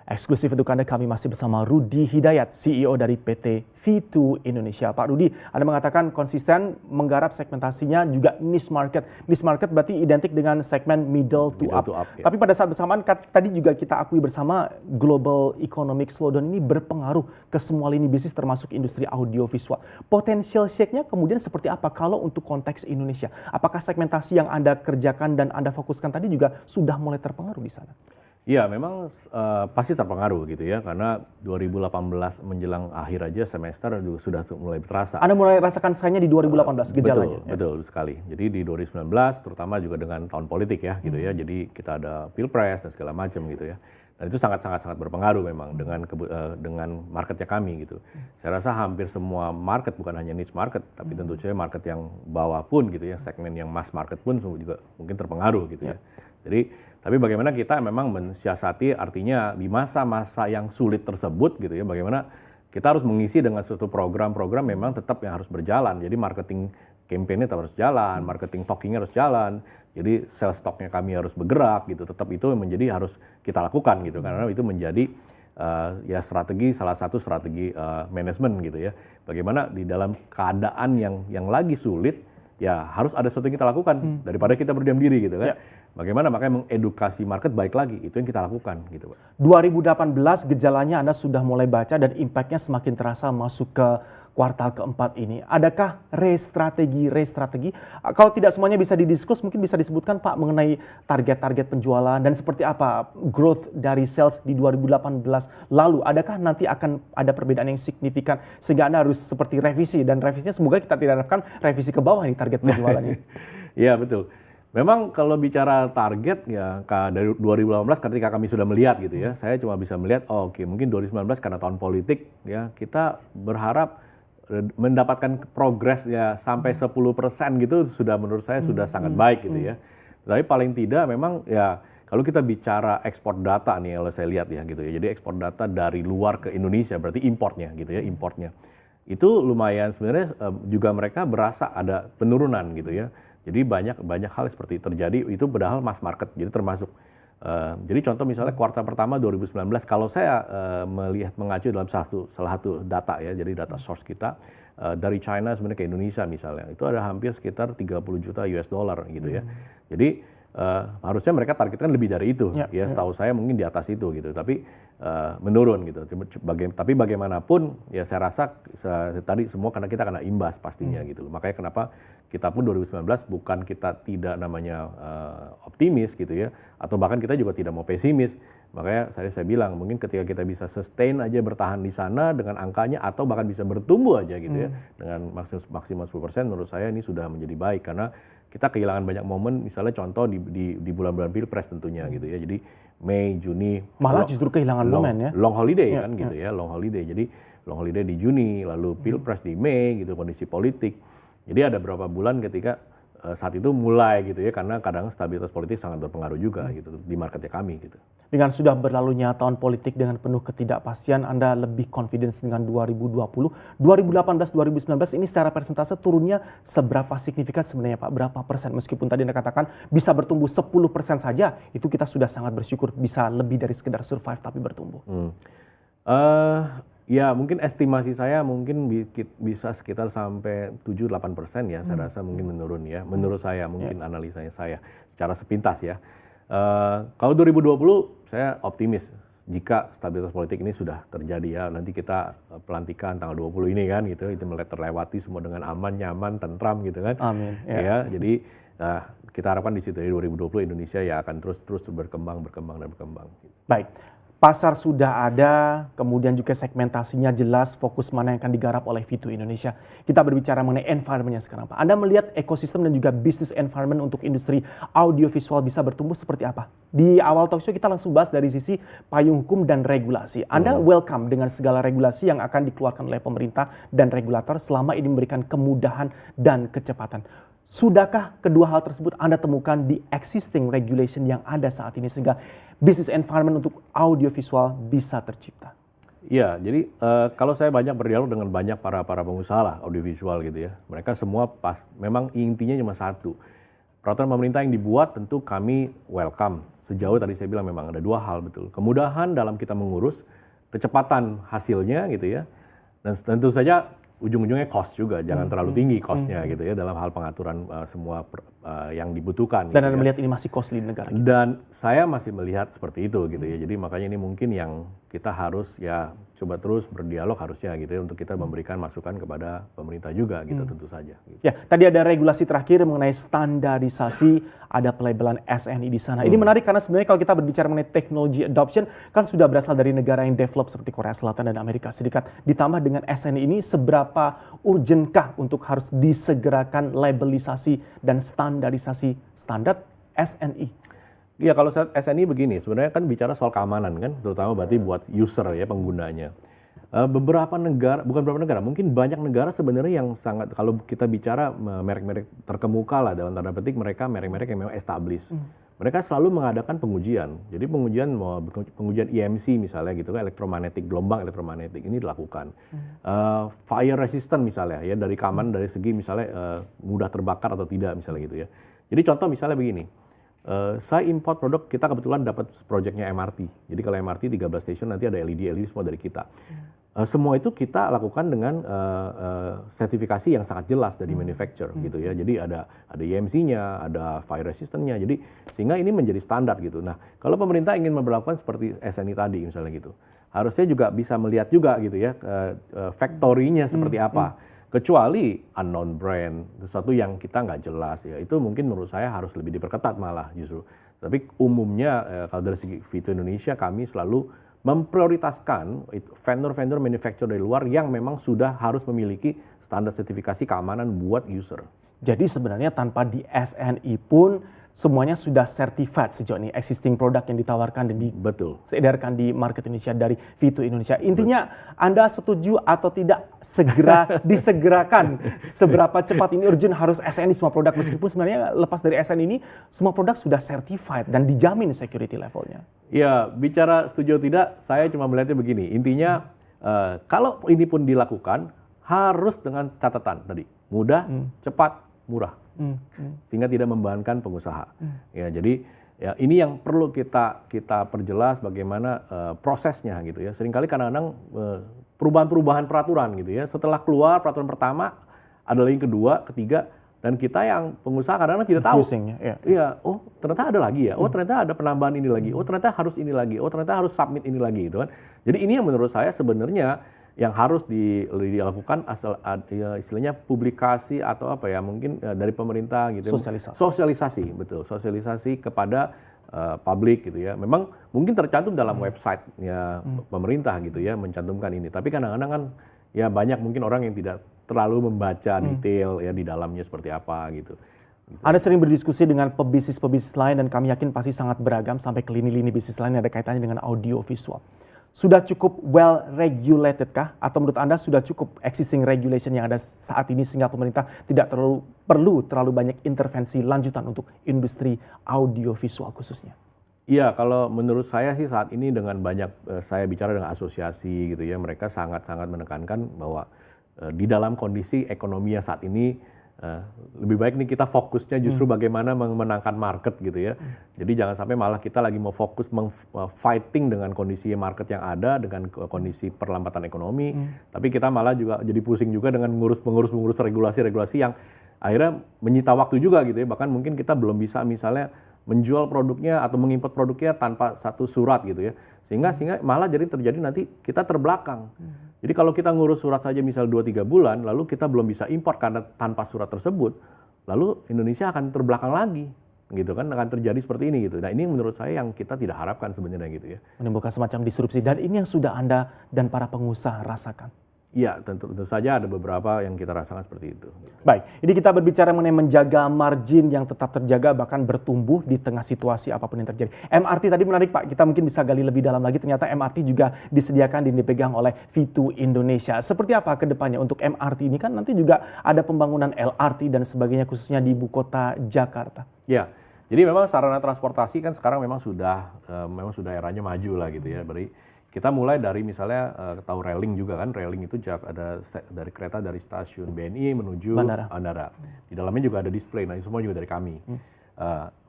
Eksklusif untuk Anda, kami masih bersama Rudi Hidayat, CEO dari PT V2 Indonesia. Pak Rudi, Anda mengatakan konsisten menggarap segmentasinya juga niche market. Niche market berarti identik dengan segmen middle to up. Ya. Tapi pada saat bersamaan, tadi juga kita akui bersama global economic slowdown ini berpengaruh ke semua lini bisnis termasuk industri audiovisual. Potensial shake-nya kemudian seperti apa kalau untuk konteks Indonesia? Apakah segmentasi yang Anda kerjakan dan Anda fokuskan tadi juga sudah mulai terpengaruh di sana? Iya, memang pasti terpengaruh gitu ya, karena 2018 menjelang akhir aja semester sudah mulai terasa. Anda mulai rasakan sayangnya di 2018 gejalanya? Betul sekali. Jadi di 2019 terutama juga dengan tahun politik ya gitu ya, jadi kita ada pilpres dan segala macam gitu ya. Dan itu sangat berpengaruh memang dengan marketnya kami gitu. Saya rasa hampir semua market, bukan hanya niche market, tapi tentu saja market yang bawah pun gitu ya, segmen yang mass market pun juga mungkin terpengaruh gitu ya. Jadi tapi bagaimana kita memang mensiasati, artinya di masa-masa yang sulit tersebut gitu ya, bagaimana kita harus mengisi dengan suatu program-program memang tetap yang harus berjalan. Jadi marketing campaign-nya tetap harus jalan, marketing talking-nya harus jalan, jadi sales stock-nya kami harus bergerak gitu, tetap itu menjadi harus kita lakukan gitu, karena itu menjadi ya salah satu strategi manajemen gitu ya. Bagaimana di dalam keadaan yang lagi sulit, ya harus ada sesuatu yang kita lakukan daripada kita berdiam diri gitu kan. Bagaimana makanya mengedukasi market baik lagi, itu yang kita lakukan gitu Pak. 2018 gejalanya Anda sudah mulai baca dan impact-nya semakin terasa masuk ke kuartal keempat ini. Adakah restrategi? Kalau tidak semuanya bisa didiskus, mungkin bisa disebutkan Pak mengenai target-target penjualan dan seperti apa growth dari sales di 2018 lalu. Adakah nanti akan ada perbedaan yang signifikan sehingga Anda harus seperti revisi, dan revisinya semoga kita tidak harapkan revisi ke bawah nih target penjualannya. Iya betul. Memang kalau bicara target ya dari 2018 ketika kami sudah melihat gitu ya, saya cuma bisa melihat oke, mungkin 2019 karena tahun politik ya, kita berharap mendapatkan progres ya sampai 10% gitu sudah menurut saya sudah sangat baik gitu ya. Tapi paling tidak memang ya kalau kita bicara ekspor data nih kalau saya lihat ya gitu ya. Jadi ekspor data dari luar ke Indonesia berarti importnya gitu ya, importnya. Itu lumayan sebenarnya juga mereka berasa ada penurunan gitu ya. Jadi banyak hal seperti terjadi itu padahal mass market, jadi termasuk. Jadi contoh misalnya kuartal pertama 2019, kalau saya melihat mengacu dalam salah satu data ya, jadi data source kita dari China sebenarnya ke Indonesia misalnya, itu ada hampir sekitar 30 juta US dollar gitu ya. Jadi harusnya mereka targetkan lebih dari itu, ya setahu saya mungkin di atas itu gitu, tapi menurun gitu. Tapi bagaimanapun ya saya rasa tadi semua karena kita kena imbas pastinya gitu. Makanya kenapa kita pun 2019 bukan kita tidak namanya optimis gitu ya, atau bahkan kita juga tidak mau pesimis. Makanya saya bilang mungkin ketika kita bisa sustain aja bertahan di sana dengan angkanya atau bahkan bisa bertumbuh aja gitu ya dengan maksimal 10%, menurut saya ini sudah menjadi baik karena kita kehilangan banyak momen, misalnya contoh di bulan-bulan pilpres tentunya gitu ya. Jadi Mei, Juni malah justru kehilangan momen ya. Long holiday kan gitu ya, long holiday. Jadi long holiday di Juni, lalu pilpres di Mei gitu, kondisi politik. Jadi ada beberapa bulan ketika saat itu mulai gitu ya, karena kadang stabilitas politik sangat berpengaruh juga gitu di marketnya kami gitu. Dengan sudah berlalunya tahun politik dengan penuh ketidakpastian, Anda lebih confidence dengan 2020. 2018-2019 ini secara persentase turunnya seberapa signifikan sebenarnya Pak? Berapa persen? Meskipun tadi Anda katakan bisa bertumbuh 10% saja, itu kita sudah sangat bersyukur bisa lebih dari sekedar survive tapi bertumbuh. Ya mungkin estimasi saya mungkin bisa sekitar sampai 7-8% ya, saya rasa mungkin menurun ya. Menurut saya mungkin analisanya saya secara sepintas ya. Kalau 2020 saya optimis jika stabilitas politik ini sudah terjadi ya. Nanti kita pelantikan tanggal 20 ini kan gitu, itu mulai terlewati semua dengan aman, nyaman, tentram gitu kan. Amin. Ya, jadi kita harapkan di situ dari 2020 Indonesia ya akan terus berkembang. Baik. Pasar sudah ada, kemudian juga segmentasinya jelas, fokus mana yang akan digarap oleh V2 Indonesia. Kita berbicara mengenai environment-nya sekarang Pak. Anda melihat ekosistem dan juga business environment untuk industri audiovisual bisa bertumbuh seperti apa? Di awal talkshow kita langsung bahas dari sisi payung hukum dan regulasi. Anda welcome dengan segala regulasi yang akan dikeluarkan oleh pemerintah dan regulator selama ini memberikan kemudahan dan kecepatan. Sudahkah kedua hal tersebut Anda temukan di existing regulation yang ada saat ini sehingga business environment untuk audiovisual bisa tercipta? Iya, jadi kalau saya banyak berdialog dengan banyak para pengusaha lah audiovisual gitu ya, mereka semua memang intinya cuma satu. peraturan pemerintah yang dibuat tentu kami welcome. Sejauh tadi saya bilang memang ada dua hal betul. Kemudahan dalam kita mengurus, kecepatan hasilnya gitu ya. Dan tentu saja ujung-ujungnya cost juga, jangan terlalu tinggi costnya gitu ya dalam hal pengaturan semua yang dibutuhkan. Dan gitu Anda ya. melihat ini masih costly di negara kita. Dan saya masih melihat seperti itu gitu ya. Jadi makanya ini mungkin yang kita harus ya coba terus berdialog harusnya gitu ya untuk kita memberikan masukan kepada pemerintah juga gitu tentu saja. Gitu. Ya, tadi ada regulasi terakhir mengenai standarisasi, ada pelabelan SNI di sana. Ini menarik karena sebenarnya kalau kita berbicara mengenai technology adoption kan sudah berasal dari negara yang develop seperti Korea Selatan dan Amerika Serikat. Ditambah dengan SNI ini seberapa urgentkah untuk harus disegerakan labelisasi dan standarisasi standar SNI? Iya, kalau SNI begini, sebenarnya kan bicara soal keamanan kan, terutama berarti buat user ya, penggunanya. Beberapa negara, bukan beberapa negara, mungkin banyak negara sebenarnya yang sangat, kalau kita bicara merek-merek terkemuka lah dalam tanda petik, mereka merek-merek yang memang established. Mereka selalu mengadakan pengujian. Jadi pengujian EMC misalnya gitu kan, elektromagnetik, gelombang elektromagnetik ini dilakukan. Fire resistant misalnya ya, dari keamanan dari segi misalnya mudah terbakar atau tidak misalnya gitu ya. Jadi contoh misalnya begini. Saya import produk, kita kebetulan dapat proyeknya MRT. Jadi kalau MRT 13 stasiun nanti ada LED semua dari kita. Semua itu kita lakukan dengan sertifikasi yang sangat jelas dari manufacturer gitu ya. Jadi ada EMC-nya, ada fire resistant-nya. Jadi sehingga ini menjadi standar gitu. Nah, kalau pemerintah ingin memperlakukan seperti SNI tadi misalnya gitu. Harusnya juga bisa melihat juga gitu ya factory-nya seperti apa. Kecuali unknown brand, sesuatu yang kita nggak jelas ya, itu mungkin menurut saya harus lebih diperketat malah justru. Tapi umumnya kalau dari segi Vito Indonesia kami selalu memprioritaskan vendor-vendor manufacturer dari luar yang memang sudah harus memiliki standar sertifikasi keamanan buat user. Jadi sebenarnya tanpa di SNI pun semuanya sudah certified sejauh ini existing produk yang ditawarkan dan diedarkan di market Indonesia dari Vito Indonesia. Intinya Anda setuju atau tidak segera disegerakan seberapa cepat ini urgent harus SNI semua produk, meskipun sebenarnya lepas dari SNI ini semua produk sudah certified dan dijamin security levelnya. Ya, bicara setuju atau tidak, saya cuma melihatnya begini. Intinya kalau ini pun dilakukan harus dengan catatan tadi, mudah, cepat, murah, sehingga tidak membebankan pengusaha. Ya, jadi ya ini yang perlu kita perjelas bagaimana prosesnya gitu ya. Seringkali kadang-kadang perubahan-perubahan peraturan gitu ya. Setelah keluar peraturan pertama, ada lagi kedua, ketiga, dan kita yang pengusaha kadang-kadang tidak tahu. Iya, oh ternyata ada lagi ya. Oh ternyata ada penambahan ini lagi. Oh ternyata harus ini lagi. Oh ternyata harus submit ini lagi gitu kan. Jadi ini yang menurut saya sebenarnya yang harus dilakukan asal ya, istilahnya publikasi atau apa ya mungkin dari pemerintah gitu. Sosialisasi, betul. Sosialisasi kepada publik gitu ya. Memang mungkin tercantum dalam website ya pemerintah gitu ya mencantumkan ini. Tapi kadang-kadang kan ya banyak mungkin orang yang tidak terlalu membaca detail ya di dalamnya seperti apa gitu. Anda sering berdiskusi dengan pebisnis-pebisnis lain dan kami yakin pasti sangat beragam sampai ke lini-lini bisnis lain yang ada kaitannya dengan audio visual. Sudah cukup well regulated kah? Atau menurut Anda sudah cukup existing regulation yang ada saat ini sehingga pemerintah tidak perlu terlalu banyak intervensi lanjutan untuk industri audio visual khususnya? Iya, kalau menurut saya sih saat ini dengan banyak saya bicara dengan asosiasi gitu ya, mereka sangat-sangat menekankan bahwa di dalam kondisi ekonomi yang saat ini lebih baik nih kita fokusnya justru bagaimana memenangkan market gitu ya. Jadi jangan sampai malah kita lagi mau fokus fighting dengan kondisi market yang ada, dengan kondisi perlambatan ekonomi, tapi kita malah juga jadi pusing juga dengan mengurus regulasi-regulasi yang akhirnya menyita waktu juga gitu ya. Bahkan mungkin kita belum bisa misalnya menjual produknya atau mengimport produknya tanpa satu surat gitu ya. Sehingga malah jadi terjadi nanti kita terbelakang. Jadi kalau kita ngurus surat saja misal 2-3 bulan, lalu kita belum bisa impor karena tanpa surat tersebut, lalu Indonesia akan terbelakang lagi, gitu kan, akan terjadi seperti ini gitu. Nah ini menurut saya yang kita tidak harapkan sebenarnya gitu ya. Menimbulkan semacam disrupsi, dan ini yang sudah Anda dan para pengusaha rasakan. Iya, tentu saja ada beberapa yang kita rasakan seperti itu. Baik, ini kita berbicara mengenai menjaga margin yang tetap terjaga bahkan bertumbuh di tengah situasi apapun yang terjadi. MRT tadi menarik Pak, kita mungkin bisa gali lebih dalam lagi. Ternyata MRT juga disediakan dan dipegang oleh Vito Indonesia. Seperti apa ke depannya untuk MRT ini? Kan nanti juga ada pembangunan LRT dan sebagainya khususnya di ibu kota Jakarta. Ya, jadi memang sarana transportasi kan sekarang memang sudah eranya maju lah gitu ya. Berarti kita mulai dari misalnya tahu railing juga kan, railing itu ada dari kereta dari stasiun BNI menuju bandara. Di dalamnya juga ada display, nah itu semua juga dari kami.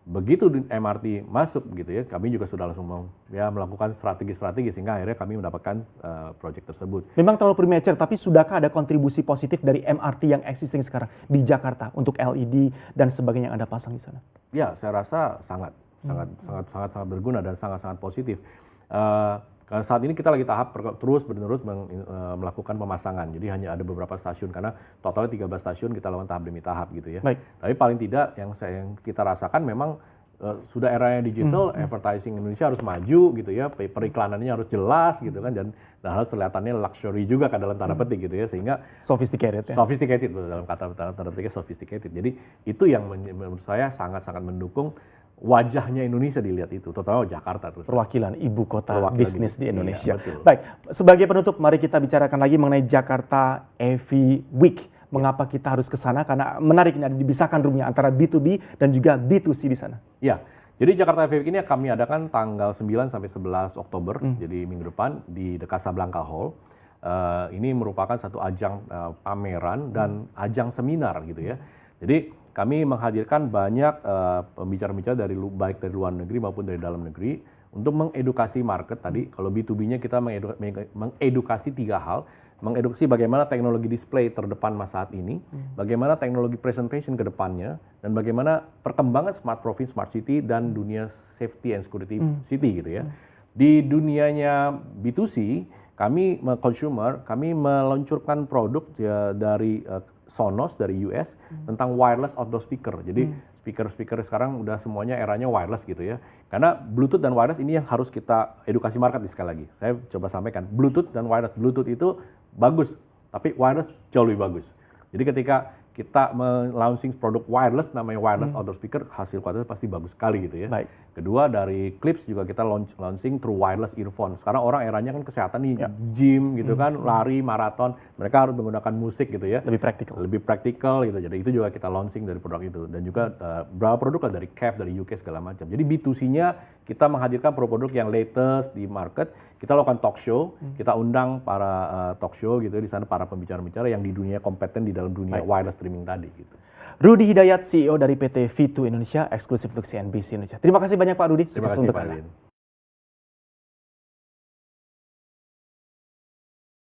Begitu MRT masuk gitu ya, kami juga sudah langsung melakukan strategi-strategi sehingga akhirnya kami mendapatkan proyek tersebut. Memang terlalu premature, tapi sudahkah ada kontribusi positif dari MRT yang existing sekarang di Jakarta untuk LED dan sebagainya yang Anda pasang di sana? Ya, saya rasa sangat berguna dan sangat positif. Saat ini kita lagi tahap terus-menerus melakukan pemasangan. Jadi hanya ada beberapa stasiun karena totalnya 13 stasiun kita lakukan tahap demi tahap gitu ya. Baik. Tapi paling tidak yang kita rasakan memang sudah eranya digital, advertising Indonesia harus maju gitu ya, periklanannya harus jelas gitu kan dan harus kelihatannya luxury juga kan dalam tanda petik gitu ya, sehingga Sophisticated ya. Sophisticated dalam tanda petiknya sophisticated. Jadi itu yang menurut saya sangat mendukung wajahnya Indonesia dilihat itu, terutama Jakarta terus. Perwakilan ibu kota bisnis di Indonesia. Iya, betul. Baik, sebagai penutup mari kita bicarakan lagi mengenai Jakarta EV Week. Mengapa kita harus ke sana? Karena menarik ini ada dibisahkan roomnya antara B2B dan juga B2C di sana. Ya, jadi Jakarta EV Week ini kami adakan tanggal 9 sampai 11 Oktober, jadi minggu depan di The Casablanca Hall. Ini merupakan satu ajang pameran dan ajang seminar gitu ya. Jadi kami menghadirkan banyak pembicara-pembicara baik dari luar negeri maupun dari dalam negeri untuk mengedukasi market tadi. Kalau B2B-nya kita mengedukasi 3 hal. Mengedukasi bagaimana teknologi display terdepan saat ini, bagaimana teknologi presentation ke depannya, dan bagaimana perkembangan smart province, smart city, dan dunia safety and security city gitu ya. Di dunianya B2C, kami meluncurkan produk dari Sonos dari US tentang wireless outdoor speaker. Jadi speaker sekarang udah semuanya eranya wireless gitu ya. Karena Bluetooth dan wireless ini yang harus kita edukasi market sekali lagi. Saya coba sampaikan, Bluetooth dan wireless. Bluetooth itu bagus, tapi wireless jauh lebih bagus. Jadi ketika kita launching produk wireless namanya wireless outdoor speaker, hasil kualitasnya pasti bagus sekali gitu ya. Baik. Kedua dari Clips juga kita launching through wireless earphone. Sekarang orang eranya kan kesehatan nih, gym gitu kan, lari, maraton, mereka harus menggunakan musik gitu ya. Lebih praktikal Gitu. Jadi itu juga kita launching dari produk itu dan juga beberapa produk lah dari CAF, dari UK segala macam. Jadi B2C-nya kita menghadirkan produk yang latest di market. Kita lakukan talk show, kita undang para talk show gitu di sana, para pembicara-pembicara yang di dunia kompeten di dalam dunia wireless streaming tadi gitu. Rudi Hidayat, CEO dari PT V2 Indonesia, eksklusif untuk CNBC Indonesia. Terima kasih banyak Pak Rudi. Terima kasih Pak Edwin.